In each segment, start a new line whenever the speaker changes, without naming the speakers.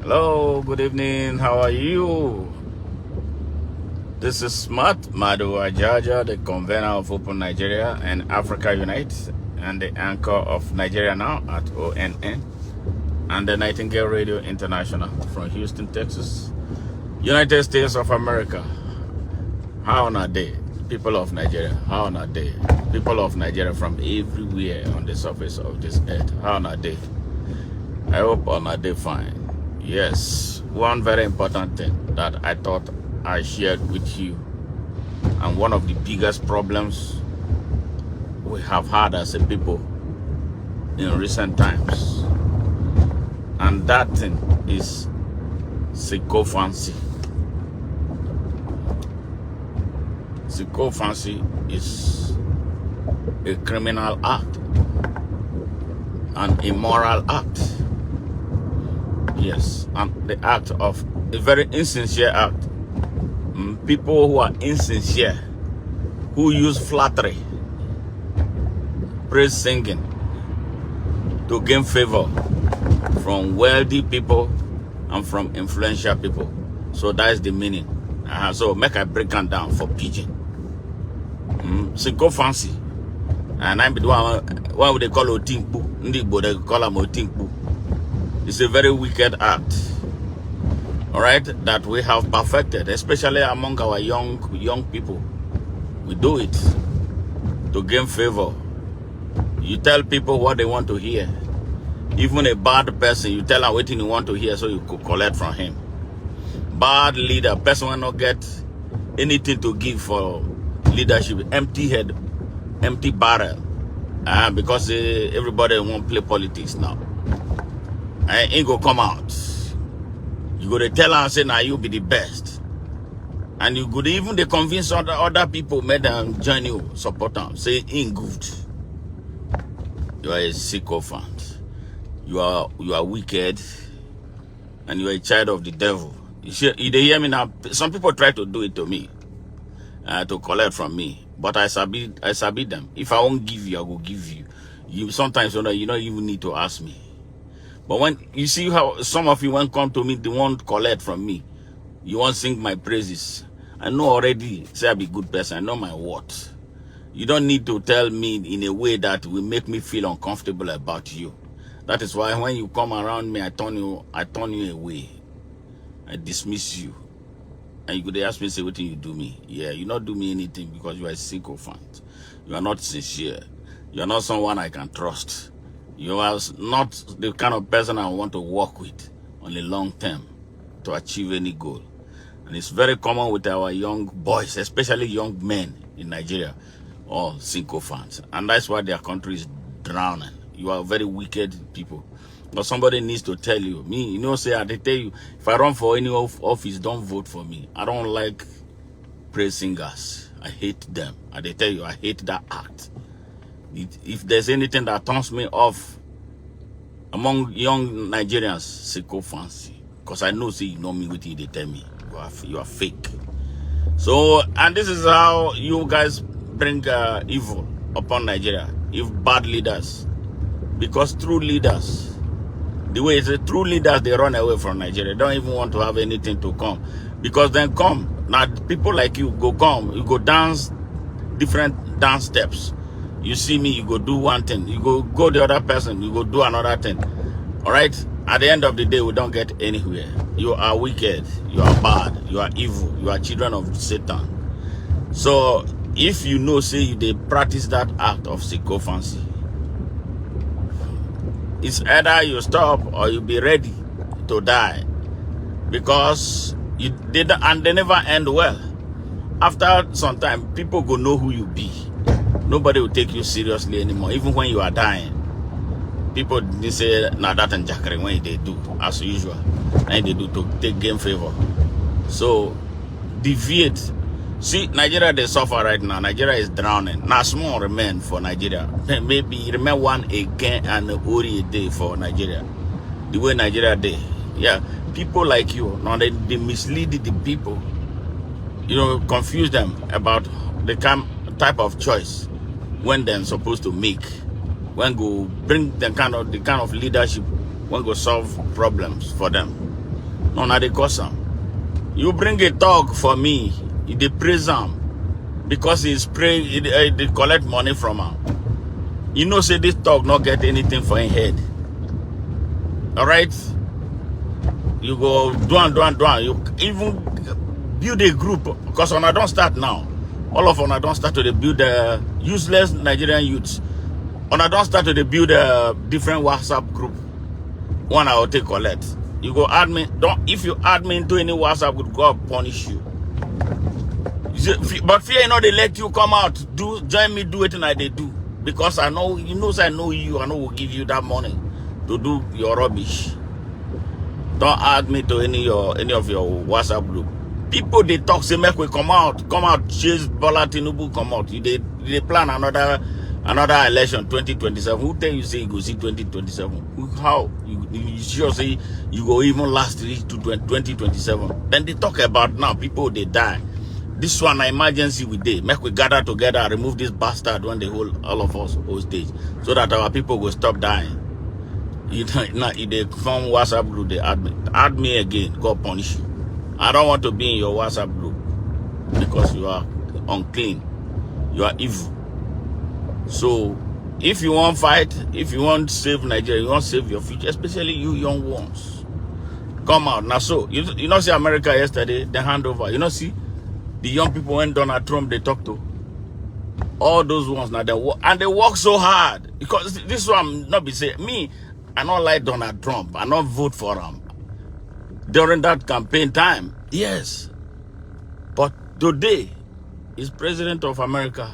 Hello, good evening. How are you? This is Smart Madu Ajaja, the convener of Open Nigeria and Africa Unite, and the anchor of Nigeria Now at ONN, and the Nightingale Radio International from Houston, Texas, United States of America. How are they? People of Nigeria, how are they? People of Nigeria from everywhere on the surface of this earth, how are they? I hope are they fine. Yes, one very important thing that I thought I shared with you, and one of the biggest problems we have had as a people in recent times, and that thing is sycophancy. Sycophancy is a criminal act, an immoral act. Yes, and the act of a very insincere act. People who are insincere, who use flattery, praise singing to gain favor from wealthy people and from influential people. So that is the meaning. So make I break it down for pidgin. Sycophancy, and I'm the one. What would they call Otimpu? Ndibo they call him Otimpu. It's a very wicked act, all right, that we have perfected, especially among our young people. We do it to gain favor. You tell people what they want to hear. Even a bad person, you tell him what you want to hear so you could collect from him. Bad leader, person will not get anything to give for leadership. Empty head, empty barrel. Because everybody won't play politics now. And it go come out. You go to tell her and say, now you be the best. And you could even they convince other people, make them join you, support them, say, ain't good. You are a sycophant. You are wicked, and you are a child of the devil. You hear me now? Some people try to do it to me, to collect from me, but I sabi them. If I won't give you, I will give you. You sometimes you don't even need to ask me. But when you see how some of you won't come to me, they won't collect from me. You won't sing my praises. I know already, say I be a good person. I know my worth. You don't need to tell me in a way that will make me feel uncomfortable about you. That is why when you come around me, I turn you away. I dismiss you. And you could ask me, say, what did you do me? Yeah, you not do me anything because you are a sycophant. You are not sincere. You are not someone I can trust. You are not the kind of person I want to work with on the long term to achieve any goal. And it's very common with our young boys, especially young men in Nigeria, all sycophants. And that's why their country is drowning. You are very wicked people. But somebody needs to tell you. Me, say, I tell you, if I run for any office, don't vote for me. I don't like praise singers. I hate them. I tell you, I hate that act. If there's anything that turns me off among young Nigerians, sycophancy. Because I know, see, you know me with you, they tell me. You are fake. So, and this is how you guys bring evil upon Nigeria. If bad leaders. Because true leaders, the way it's true leaders, they run away from Nigeria. They don't even want to have anything to come. Because then come. Now, people like you go come. You go dance different dance steps. You see me, you go do one thing. You go the other person, you go do another thing. All right? At the end of the day, we don't get anywhere. You are wicked. You are bad. You are evil. You are children of Satan. So, if you know, say, they practice that act of sycophancy, it's either you stop or you be ready to die. Because you did, and they never end well. After some time, people go know who you be. Nobody will take you seriously anymore, even when you are dying. People they say, nah, that and jackery when they do, as usual. And they do to take game favor. So, deviate. See, Nigeria, they suffer right now. Nigeria is drowning. Now, small remain for Nigeria. Maybe remain one again and Ori a day for Nigeria. The way Nigeria day. Yeah, people like you, now they mislead the people. Confuse them about the type of choice when they're supposed to make, when go bring the kind of leadership, when go solve problems for them. No, na they cause am. You bring a dog for me, they praise him because he's pray. They collect money from him. You know, say this dog not get anything for his head. All right, you go do and. You even build a group because when I don't start now, all of I don't start to build the useless Nigerian youths. When I don't start to build a different WhatsApp group, one I will take collect. You go add me. If you add me into any WhatsApp group, God punish you. But fear, they let you come out, join me, do it, and they do. Because I know, I know you, I know will give you that money to do your rubbish. Don't add me to any of your WhatsApp group. People they talk, say make we come out, chase Bola Tinubu, come out. They plan another election 2027. Who tell you say you go see 2027? How? You sure say you go even last to 2027? Then they talk about now people they die. This one an emergency we did. Make we gather together and remove this bastard when they hold all of us hostage, so that our people will stop dying. If they form WhatsApp group, they add me again. God punish you. I don't want to be in your WhatsApp group because you are unclean. You are evil. So if you want fight, if you want to save Nigeria, you want to save your future, especially you young ones, come out now. So you know see America yesterday, the handover. You know see the young people when Donald Trump they talk to. All those ones now they work so hard because this one not be say me. I don't like Donald Trump. I don't vote for him during that campaign time. Yes, but today he's president of America.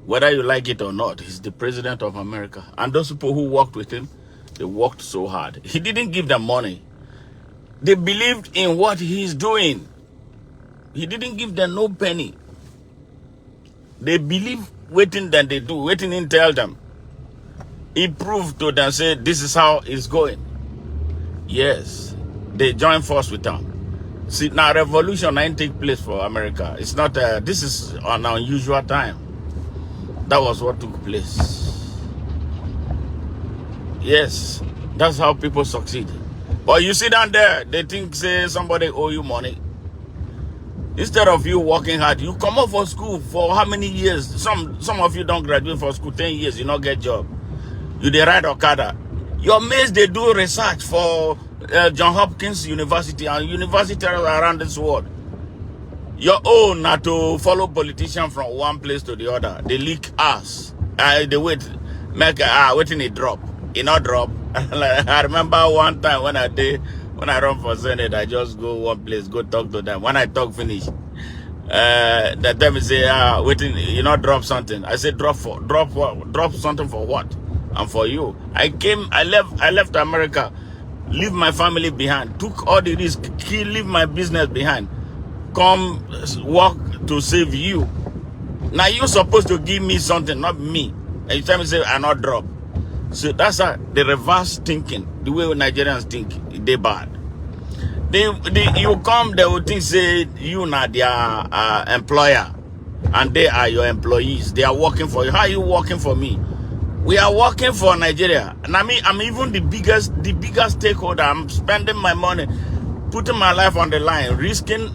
Whether you like it or not, he's the president of America. And those people who worked with him, they worked so hard. He didn't give them money. They believed in what he's doing. He didn't give them no penny. They believe waiting than they do. Waiting and tell them. He proved to them, say, this is how it's going. Yes, they join force with them. See, now revolution ain't take place for America. It's not, this is an unusual time. That was what took place. Yes, that's how people succeed. But you sit down there, they think, say, somebody owe you money. Instead of you working hard, you come up for school for how many years? Some of you don't graduate for school, 10 years, you not get job. You they ride Okada. Your mates, they do research for John Hopkins University and universities around this world. Your own not to follow politicians from one place to the other. They leak us. They wait, waiting a drop. It not drop. I remember one time when I run for Senate, I just go one place, go talk to them. When I talk finish, that time say, waiting, you not drop something. I said, drop something for what? And for you. I left America, leave my family behind, took all the risk, leave my business behind, come work to save you. Now you're supposed to give me something, not me. And you tell me, say, I not drop. So that's the reverse thinking, the way Nigerians think, they bad. You come, they will think, say, you not their employer, and they are your employees. They are working for you. How are you working for me? We are working for Nigeria. And I'm even the biggest stakeholder. I'm spending my money, putting my life on the line, risking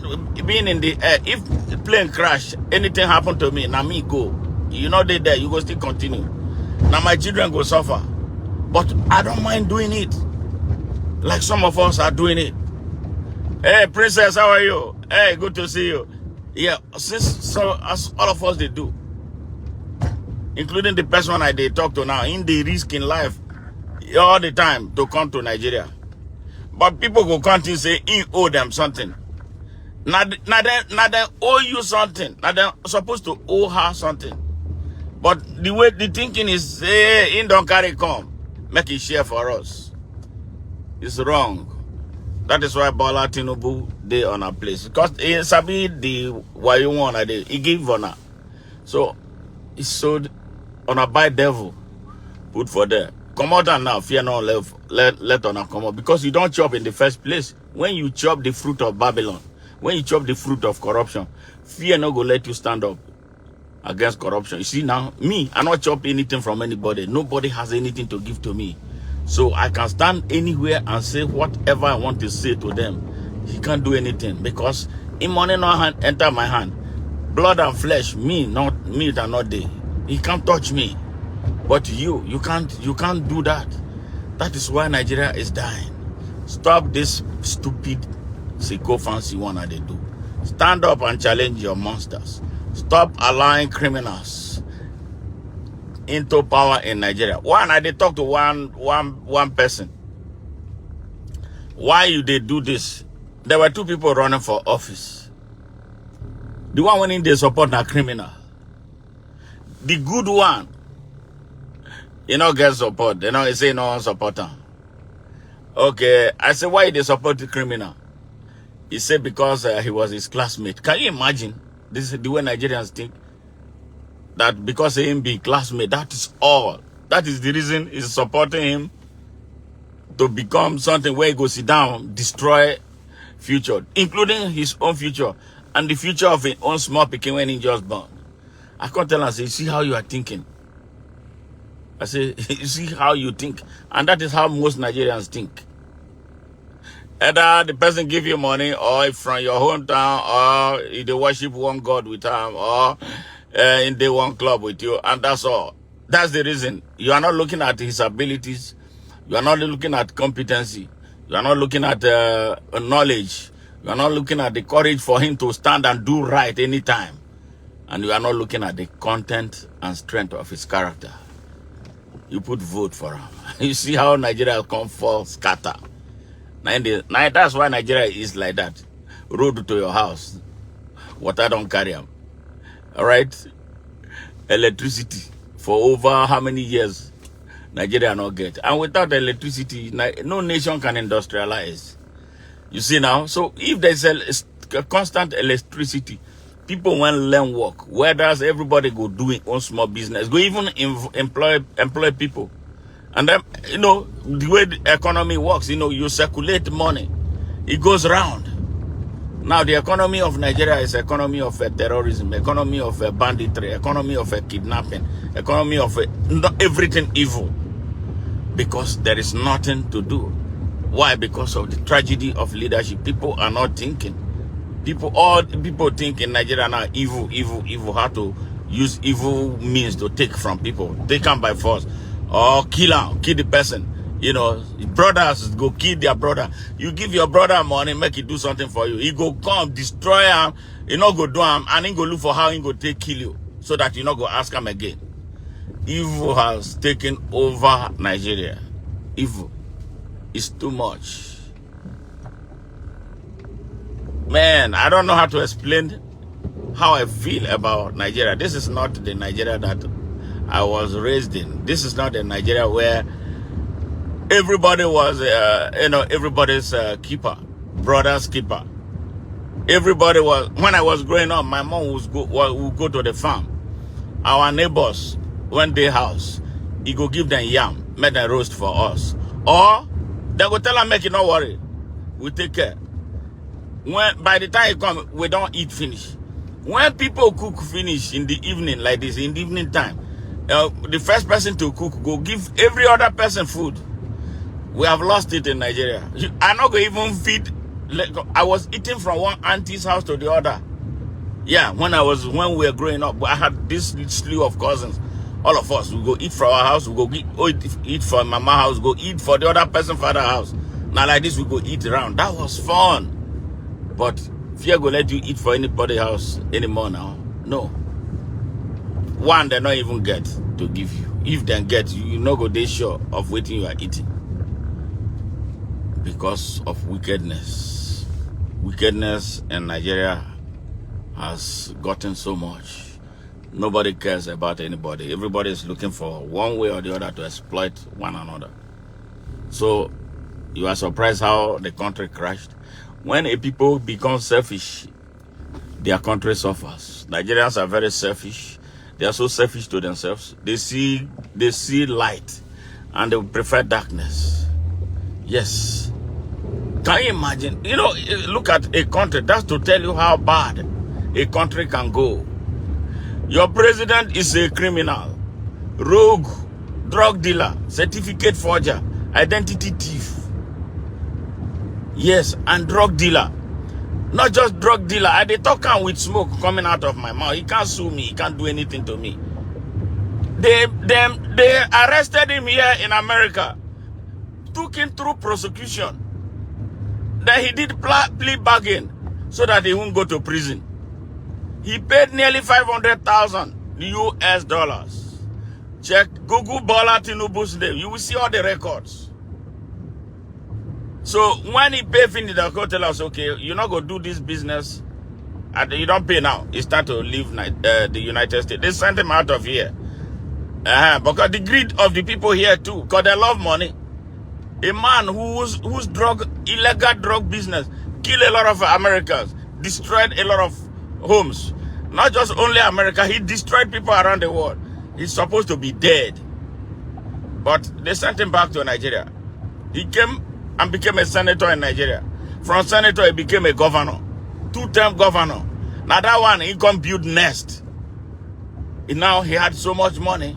being in the air. If the plane crash, anything happen to me, now me go. You know they there, you go still continue. Now my children go suffer. But I don't mind doing it. Like some of us are doing it. Hey, princess, how are you? Hey, good to see you. Yeah, as all of us they do. Including the person they talk to now, in the risk in life all the time to come to Nigeria. But people go continue say he owe them something. Now they owe you something. Now they're supposed to owe her something. But the way the thinking is, hey, in don't carry come, make it share for us. It's wrong. That is why Bola Tinubu they on a place. Because he sabi the why you want he give honor. So he sold on a by devil put for there. Come out and now fear not let honor come out. Because you don't chop in the first place. When you chop the fruit of Babylon, when you chop the fruit of corruption, fear not go let you stand up against corruption. You see now, me, I not chop anything from anybody. Nobody has anything to give to me. So I can stand anywhere and say whatever I want to say to them. He can't do anything because in money no hand enter my hand. Blood and flesh, me, not meat and not they. He can't touch me. But you can't do that. That is why Nigeria is dying. Stop this stupid sycophancy one that they do. Stand up and challenge your monsters. Stop allowing criminals into power in Nigeria. One, I did talk to one person. Why you they do this? There were two people running for office. The one winning they support a criminal. The good one, get support. He say no one support him. Okay, I said why they support the criminal? He said because he was his classmate. Can you imagine? This is the way Nigerians think. That because he him be classmate, that is all. That is the reason he's supporting him to become something where he go sit down, destroy future, including his own future and the future of his own small pikin when he just born. I can't tell him, I say, see how you are thinking. I say, you see how you think. And that is how most Nigerians think. Either the person give you money or from your hometown or they worship one God with him or in the one club with you. And that's all. That's the reason. You are not looking at his abilities. You are not looking at competency. You are not looking at knowledge. You are not looking at the courage for him to stand and do right anytime. And you are not looking at the content and strength of his character. You put vote for him. You see how Nigeria come fall scatter. Now that's why Nigeria is like that. Road to your house. Water don't carry them. Alright? Electricity. For over how many years Nigeria not get. And without electricity, no nation can industrialize. You see now? So if there's a constant electricity, people want to learn work. Whereas everybody go do it on small business. Go even employ people. And then, the way the economy works, you circulate money. It goes round. Now, the economy of Nigeria is economy of terrorism, economy of banditry, economy of kidnapping, economy of everything evil. Because there is nothing to do. Why? Because of the tragedy of leadership. People are not thinking. All people think in Nigeria now, evil, how to use evil means to take from people. They come by force. Or kill the person. Brothers go kill their brother. You give your brother money, make it do something for you. He go come, destroy him, he not go do him, and he go look for how he go take kill you. So that you not go ask him again. Evil has taken over Nigeria. Evil is too much. Man, I don't know how to explain how I feel about Nigeria. This is not the Nigeria that I was raised in. This is not the Nigeria where everybody was, everybody's keeper, brother's keeper. Everybody was, when I was growing up, my mom would go to the farm. Our neighbors, when they house, he go give them yam, make them roast for us. Or, they go tell them, make you not worry. We take care. By the time you come, we don't eat finish. When people cook finish in the evening, like this, in the evening time, the first person to cook go give every other person food. We have lost it in Nigeria. I'm not going to even feed. I was eating from one auntie's house to the other. Yeah, when we were growing up, I had this slew of cousins. All of us, we go eat from our house, we go eat from mama's house, go eat for the other person's father's house. Now like this, we go eat around. That was fun. But fear go let you eat for anybody's house anymore now. No. One, they not even get to give you. If they get, you not go they sure of what you are eating. Because of wickedness. Wickedness in Nigeria has gotten so much. Nobody cares about anybody. Everybody is looking for one way or the other to exploit one another. So, you are surprised how the country crashed. When a people become selfish, their country suffers. Nigerians are very selfish. They are so selfish to themselves. They see light and they prefer darkness. Yes. Can you imagine? Look at a country. That's to tell you how bad a country can go. Your president is a criminal, rogue, drug dealer, certificate forger, identity thief. Yes, and drug dealer. Not just drug dealer. I dey talk am with smoke coming out of my mouth. He can't sue me. He can't do anything to me. They arrested him here in America. Took him through prosecution. Then he did plea bargain so that he won't go to prison. He paid nearly 500,000 US dollars. Check Google Bola Tinubu's name. You will see all the records. So when he paid finish, the court tell us, okay, you're not going to do this business. And you don't pay now. He start to leave the United States. They sent him out of here. Because the greed of the people here too. Because they love money. A man whose illegal drug business killed a lot of Americans, destroyed a lot of homes. Not just only America, he destroyed people around the world. He's supposed to be dead. But they sent him back to Nigeria. He came and became a senator in Nigeria. From senator, he became a governor. 2-term governor. Now that one, he can build nest. And now he had so much money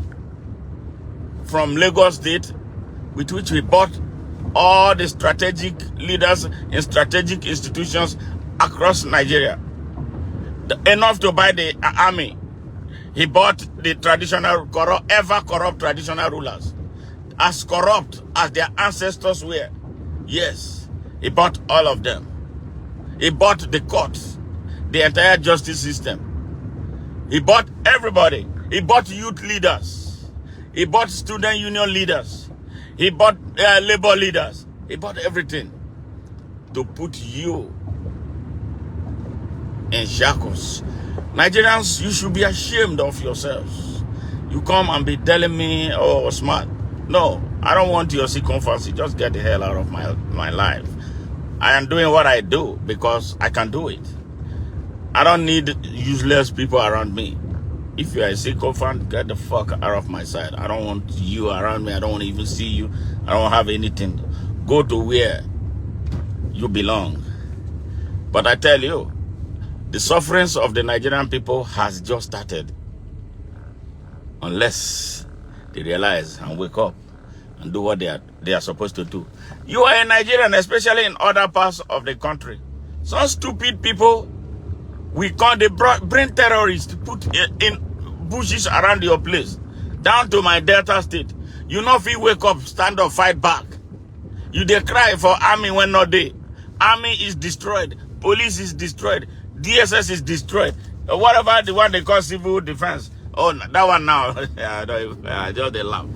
from Lagos State, with which he bought all the strategic leaders in strategic institutions across Nigeria. Enough to buy the army. He bought the traditional, ever corrupt traditional rulers. As corrupt as their ancestors were. Yes, he bought all of them. He bought the courts, the entire justice system. He bought everybody. He bought youth leaders. He bought student union leaders. He bought labor leaders. He bought everything to put you in shackles. Nigerians, you should be ashamed of yourselves. You come and be telling me, oh, smart. No, I don't want your sycophancy. Just get the hell out of my life. I am doing what I do because I can do it. I don't need useless people around me. If you are a sycophant, get the fuck out of my side. I don't want you around me. I don't want to even see you. I don't have anything. Go to where you belong. But I tell you, the sufferings of the Nigerian people has just started. Unless they realize and wake up and do what they are supposed to do. You are a Nigerian, especially in other parts of the country. Some stupid people, they bring terrorists, put in bushes around your place. Down to my Delta State. You know if you wake up, stand up, fight back. You dey cry for army when not there. Army is destroyed. Police is destroyed. DSS is destroyed. Whatever the one they call civil defense. Oh, that one now. I just they laugh.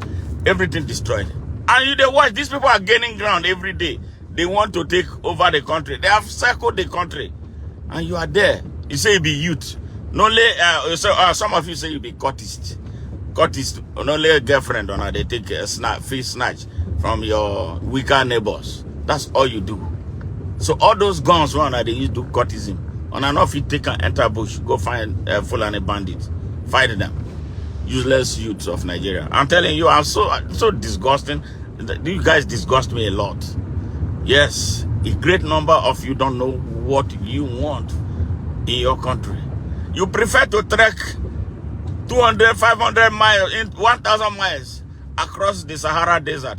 Everything destroyed. And you they watch, these people are gaining ground every day. They want to take over the country. They have circled the country. And you are there. You say you be youth. Some of you say you be courtist. Courtist, only a girlfriend or they take a free snatch from your weaker neighbors. That's all you do. So all those guns they use to courtism. On and off you take and enter bush, go find Fulani bandits. Fight them. Useless youths of Nigeria. I'm telling you, I'm so disgusting. You guys disgust me a lot. Yes, a great number of you don't know what you want in your country. You prefer to trek 200, 500 miles, 1,000 miles across the Sahara Desert.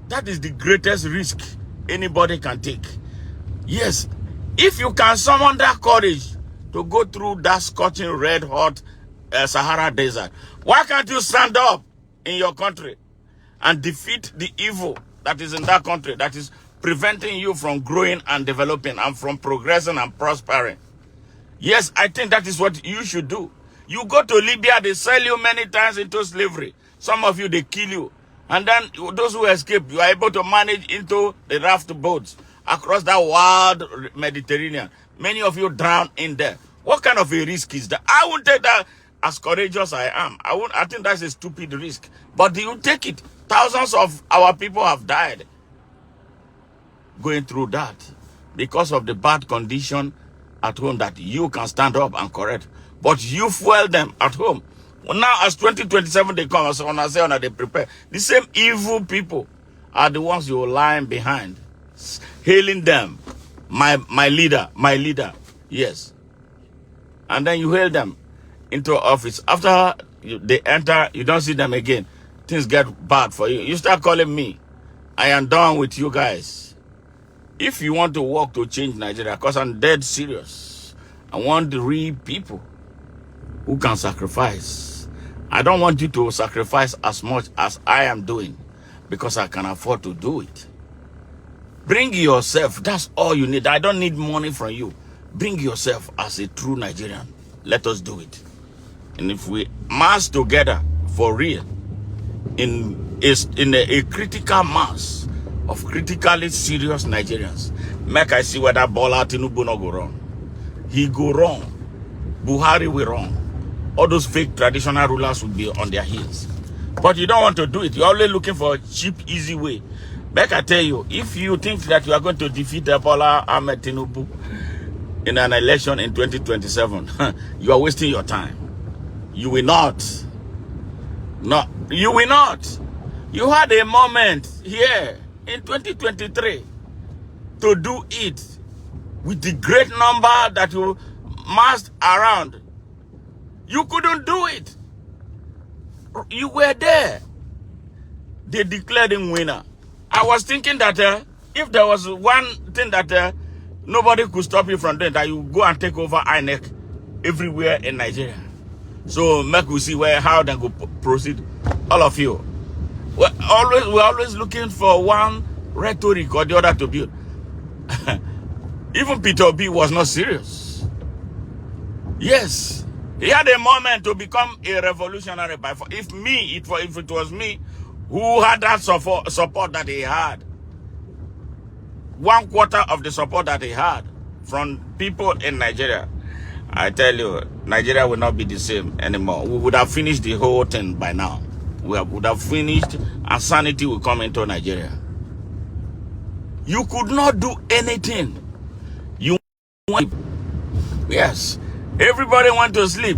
That is the greatest risk anybody can take. Yes, if you can summon that courage to go through that scorching red hot Sahara Desert, why can't you stand up in your country and defeat the evil that is in that country that is preventing you from growing and developing and from progressing and prospering? Yes, I think that is what you should do. You go to Libya, they sell you many times into slavery. Some of you, they kill you. And then those who escape, you are able to manage into the raft boats across that wild Mediterranean. Many of you drown in there. What kind of a risk is that? I won't take that as courageous I am. I think that's a stupid risk. But you take it. Thousands of our people have died going through that because of the bad condition at home that you can stand up and correct. But you fuel them at home. Well, now as 2027 they come, as I say, they prepare. The same evil people are the ones you're lying behind, hailing them. My leader. Yes. And then you hail them into office. After they enter, you don't see them again. Things get bad for you. You start calling me. I am done with you guys. If you want to work to change Nigeria, because I'm dead serious, I want the real people who can sacrifice. I don't want you to sacrifice as much as I am doing because I can afford to do it. Bring yourself. That's all you need. I don't need money from you. Bring yourself as a true Nigerian. Let us do it. And if we mass together for real, in a critical mass of critically serious Nigerians, make I see whether Bola Tinubu no go wrong. He go wrong. Buhari will wrong. All those fake traditional rulers will be on their heels. But you don't want to do it. You're always looking for a cheap, easy way. Make I tell you, if you think that you are going to defeat Bola Ahmed Tinubu in an election in 2027, you are wasting your time. You will not. No, you will not. You had a moment here in 2023 to do it with the great number that you massed around. You couldn't do it. You were there. They declared him winner. I was thinking that if there was one thing that nobody could stop you from doing, that you go and take over INEC everywhere in Nigeria. So make we see how they go proceed. All of you. We're always looking for one rhetoric or the other to build. Even Peter B was not serious. Yes. He had a moment to become a revolutionary by force. If it was me who had that support that he had, 1/4 of the support that he had from people in Nigeria, I tell you, Nigeria will not be the same anymore. We would have finished the whole thing by now. We would have finished, and sanity will come into Nigeria. You could not do anything. Yes. Everybody went to sleep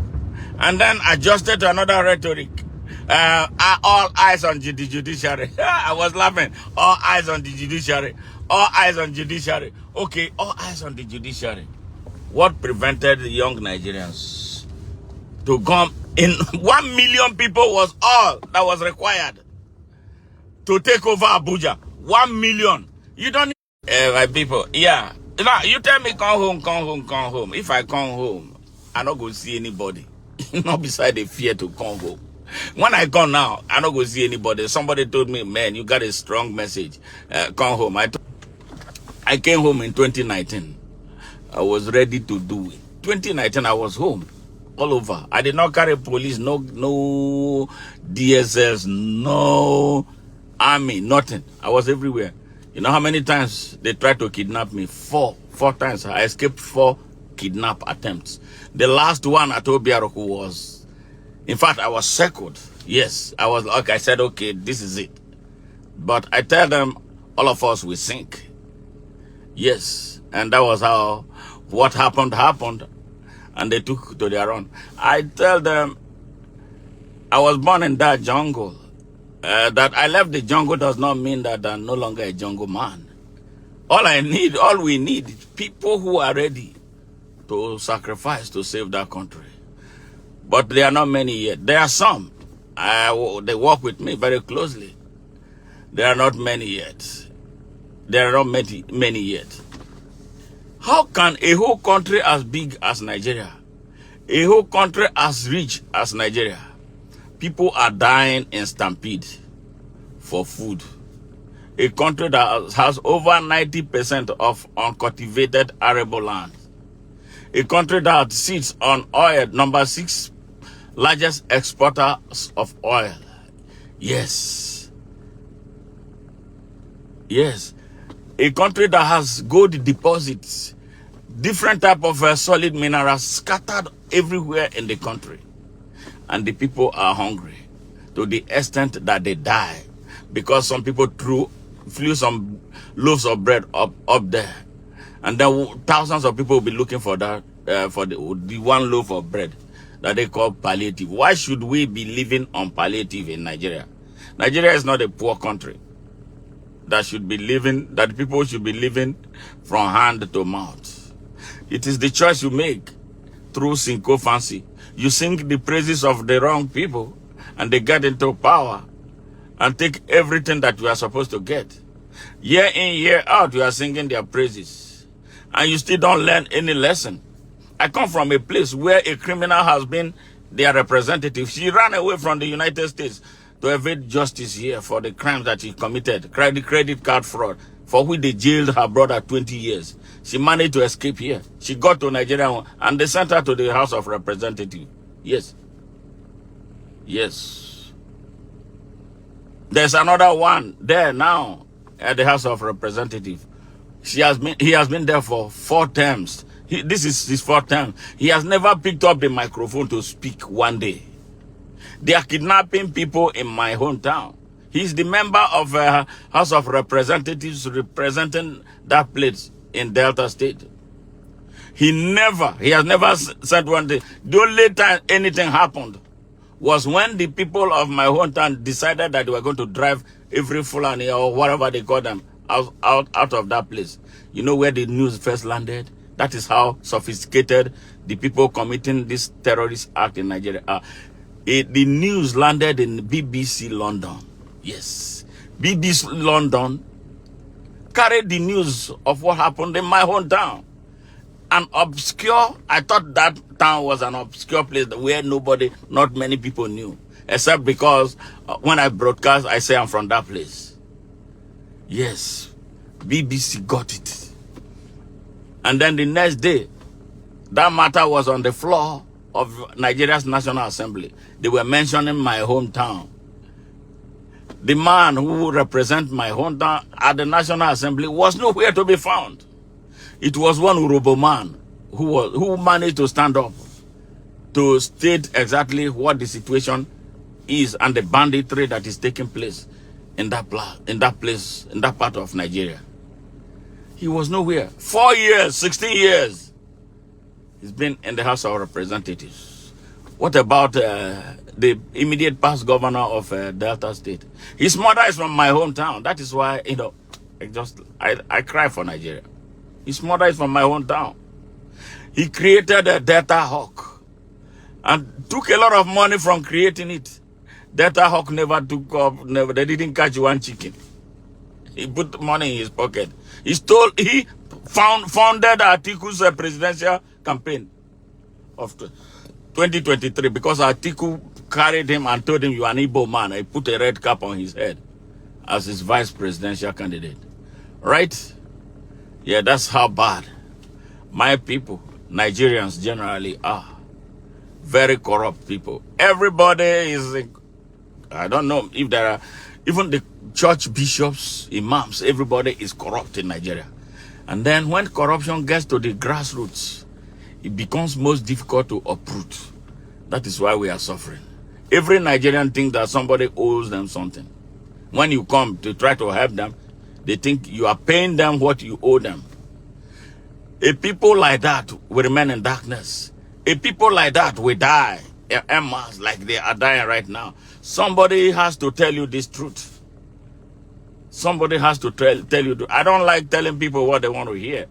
and then adjusted to another rhetoric. All eyes on the judiciary. I was laughing. All eyes on the judiciary. All eyes on judiciary. Okay, all eyes on the judiciary. What prevented the young Nigerians to come in? 1 million people was all that was required to take over Abuja. 1 million. You don't need my people. Yeah. Now, you tell me come home, come home, come home. If I come home, I not go see anybody. Not beside the fear to come home. When I come now, I not go see anybody. Somebody told me, man, you got a strong message. Come home. I came home in 2019. I was ready to do it. 2019, I was home. All over. I did not carry police, no DSS, no army, nothing. I was everywhere. You know how many times they tried to kidnap me? Four times. I escaped 4 kidnap attempts. The last one at Obiaroku was, in fact, I was circled. Yes, I was like, I said, okay, this is it. But I tell them, all of us will sink. Yes, and that was how what happened, and they took to their own. I tell them, I was born in that jungle. That I left the jungle does not mean that I'm no longer a jungle man. All we need is people who are ready to sacrifice to save that country. But there are not many yet. There are some. They work with me very closely. There are not many yet. There are not many yet. How can a whole country as big as Nigeria, a whole country as rich as Nigeria, people are dying in stampede for food? A country that has over 90% of uncultivated arable land. A country that sits on oil, number 6 largest exporter of oil. Yes. Yes. A country that has gold deposits, different type of solid minerals scattered everywhere in the country. And the people are hungry to the extent that they die because some people flew some loaves of bread up there. And then thousands of people will be looking for that, for the one loaf of bread that they call palliative. Why should we be living on palliative in Nigeria? Nigeria is not a poor country that people should be living from hand to mouth. It is the choice you make through sycophancy. You sing the praises of the wrong people and they get into power and take everything that we are supposed to get. Year in, year out, you are singing their praises. And you still don't learn any lesson. I come from a place where a criminal has been their representative. She ran away from the United States to evade justice here for the crimes that she committed. Credit card fraud, for which they jailed her brother 20 years. She managed to escape here. She got to Nigeria and they sent her to the House of Representatives. Yes. Yes. There's another one there now at the House of Representatives. He has been there for 4 terms. This is his 4th term. He has never picked up the microphone to speak one day. They are kidnapping people in my hometown. He's the member of House of Representatives representing that place in Delta State. He has never said one day. The only time anything happened was when the people of my hometown decided that they were going to drive every Fulani or whatever they call them out of that place. You know where the news first landed? That is how sophisticated the people committing this terrorist act in Nigeria are. The news landed in BBC London. Yes. BBC London carried the news of what happened in my hometown. An obscure, I thought that town was an obscure place where not many people knew. Except because when I broadcast, I say I'm from that place. Yes. BBC got it. And then the next day, that matter was on the floor of Nigeria's National Assembly. They were mentioning my hometown. The man who represents my hometown at the National Assembly was nowhere to be found. It was one Urobo man who managed to stand up to state exactly what the situation is and the banditry that is taking place in that part of Nigeria. He was nowhere. 4 years, 16 years. He's been in the House of Representatives. What about the immediate past governor of Delta State? His mother is from my hometown. That is why, I cry for Nigeria. His mother is from my hometown. He created a Delta Hawk and took a lot of money from creating it. Delta Hawk never took up, they didn't catch one chicken. He put money in his pocket. He founded Atiku's presidential campaign of 2023 because Atiku carried him and told him, you are an Igbo man. He put a red cap on his head as his vice presidential candidate. Right? Yeah, that's how bad my people, Nigerians generally are. Very corrupt people. Everybody is, I don't know if there are, even the church bishops, imams, everybody is corrupt in Nigeria. And then when corruption gets to the grassroots, it becomes most difficult to uproot. That is why we are suffering. Every Nigerian thinks that somebody owes them something. When you come to try to help them, they think you are paying them what you owe them. A people like that will remain in darkness. A people like that will die en masse like they are dying right now. Somebody has to tell you this truth. Somebody has to tell you. I don't like telling people what they want to hear.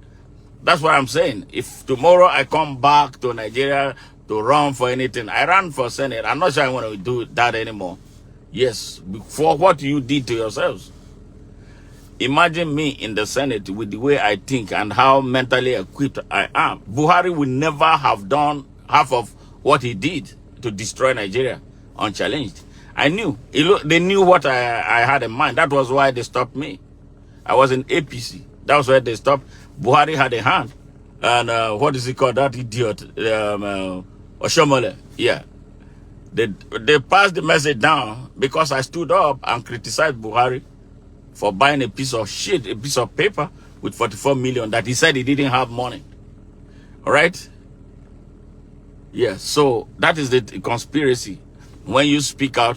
That's what I'm saying. If tomorrow I come back to Nigeria to run for anything, I ran for Senate. I'm not sure I want to do that anymore. Yes, for what you did to yourselves. Imagine me in the Senate with the way I think and how mentally equipped I am. Buhari would never have done half of what he did to destroy Nigeria unchallenged. I knew. They knew what I had in mind. That was why they stopped me. I was in APC. That was why they stopped. Buhari had a hand. And what is he called? That idiot. Oshomole. Yeah. They passed the message down because I stood up and criticized Buhari for buying a piece of shit, a piece of paper with 44 million that he said he didn't have money. All right? Yeah, so that is the conspiracy. When you speak out,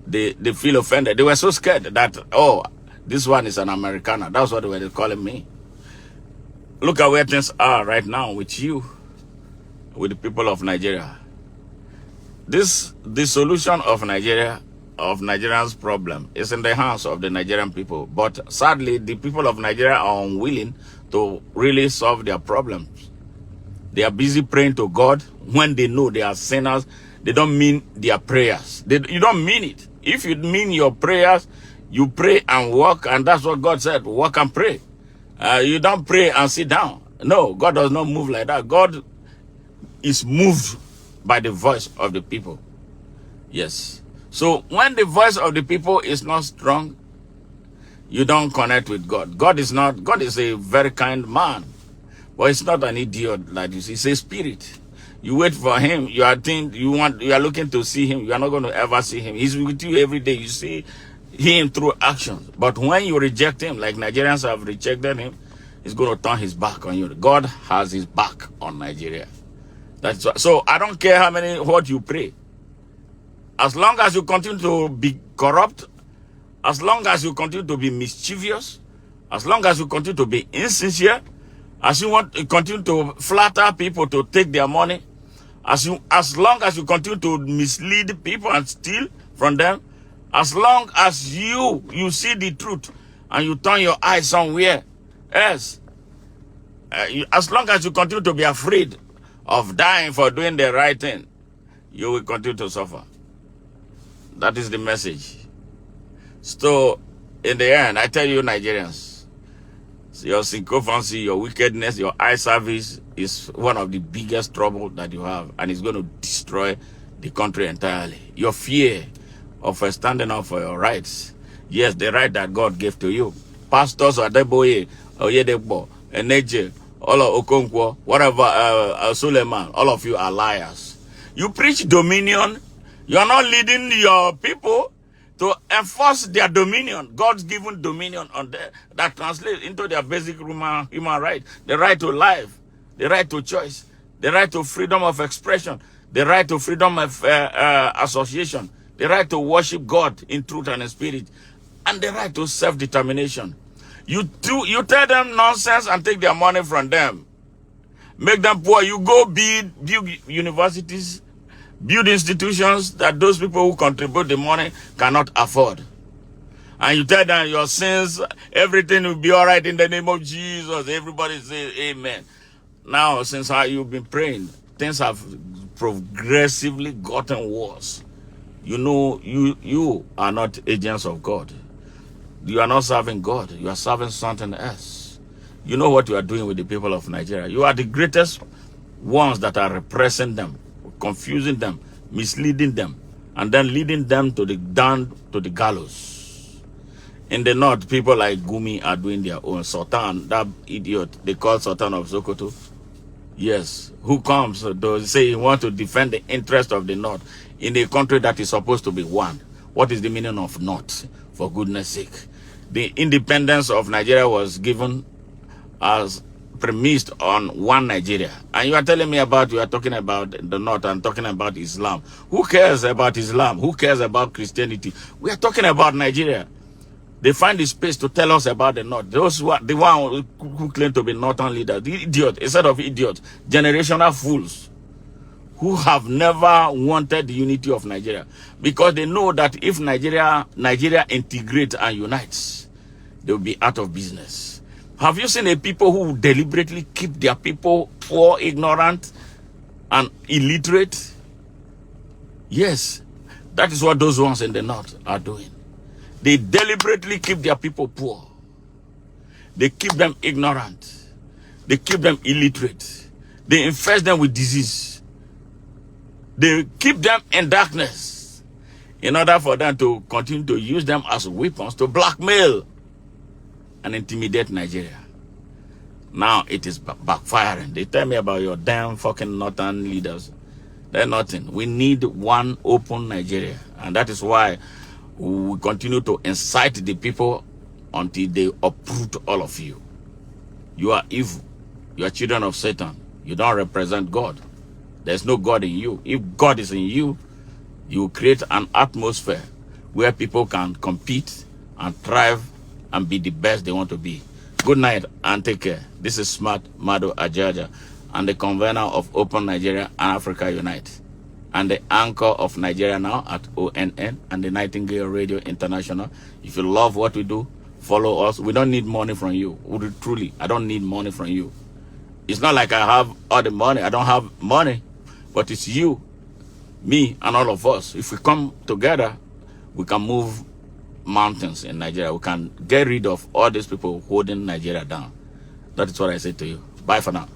they feel offended. They were so scared that, oh, this one is an Americana. That's what they were calling me. Look at where things are right now with you, with the people of Nigeria. The solution of Nigeria's problem is in the hands of the Nigerian people. But sadly, the people of Nigeria are unwilling to really solve their problems. They are busy praying to God when they know they are sinners. They don't mean their prayers. You don't mean it. If you mean your prayers, You pray and walk, and that's what God said, walk and pray. You don't pray and sit down. No, God does not move like that. God is moved by the voice of the people. Yes. So when the voice of the people is not strong, you don't connect with God. God is a very kind man. But he's not an idiot like this. He's a spirit. You wait for him. You are looking to see him. You are not going to ever see him. He's with you every day. You see him through actions. But when you reject him, like Nigerians have rejected him, he's going to turn his back on you. God has his back on Nigeria. So I don't care what you pray. As long as you continue to be corrupt, as long as you continue to be mischievous, as long as you continue to be insincere, as you continue to flatter people to take their money, as long as you continue to mislead people and steal from them, as long as you see the truth and you turn your eyes somewhere else, as long as you continue to be afraid of dying for doing the right thing, you will continue to suffer. That is the message. So, in the end, I tell you, Nigerians, your sycophancy, your wickedness, your eye service is one of the biggest trouble that you have, and it's going to destroy the country entirely. Your fear of standing up for your rights, yes, the right that God gave to you. Pastors, Adeboye, Oyedebo, Eneje, all of Okonkwo, whatever, Suleiman, all of you are liars. You preach dominion. You are not leading your people to enforce their dominion, God's given dominion on them, that translates into their basic human right. The right to life, the right to choice, the right to freedom of expression, the right to freedom of association, the right to worship God in truth and in spirit, and the right to self-determination. You tell them nonsense and take their money from them. Make them poor. You go build universities, build institutions that those people who contribute the money cannot afford. And you tell them your sins, everything will be all right in the name of Jesus. Everybody say amen. Now, since you've been praying, things have progressively gotten worse. You know, you are not agents of God. You are not serving God. You are serving something else. You know what you are doing with the people of Nigeria. You are the greatest ones that are repressing them, confusing them, misleading them, and then leading them down to the gallows. In the north, people like Gumi are doing their own. Sultan, that idiot, they call Sultan of Sokoto. Yes, who comes to say he wants to defend the interest of the north in a country that is supposed to be one. What is the meaning of north, for goodness sake? The independence of Nigeria was given as premised on one Nigeria. And you are telling me you are talking about the north and talking about Islam. Who cares about Islam? Who cares about Christianity? We are talking about Nigeria. They find the space to tell us about the north. Those who are the one who claim to be northern leaders, the idiot, a set of idiots, generational fools, who have never wanted the unity of Nigeria, because they know that if Nigeria integrates and unites, they will be out of business. Have you seen a people who deliberately keep their people poor, ignorant, and illiterate? Yes, that is what those ones in the north are doing. They deliberately keep their people poor. They keep them ignorant. They keep them illiterate. They infest them with disease. They keep them in darkness in order for them to continue to use them as weapons to blackmail and intimidate Nigeria. Now it is backfiring. They tell me about your damn fucking northern leaders. They're nothing. We need one open Nigeria. And that is why we continue to incite the people until they uproot all of you. You are evil. You are children of Satan. You don't represent God. There's no God in you. If God is in you, you create an atmosphere where people can compete and thrive and be the best they want to be. Good night and take care. This is Smart Mado Ajaja and the convener of Open Nigeria and Africa Unite, and the anchor of Nigeria Now at ONN and the Nightingale Radio International. If you love what we do, follow us. We don't need money from you. Truly, I don't need money from you. It's not like I have all the money. I don't have money. But it's you, me, and all of us. If we come together, we can move mountains in Nigeria. We can get rid of all these people holding Nigeria down. That is what I say to you. Bye for now.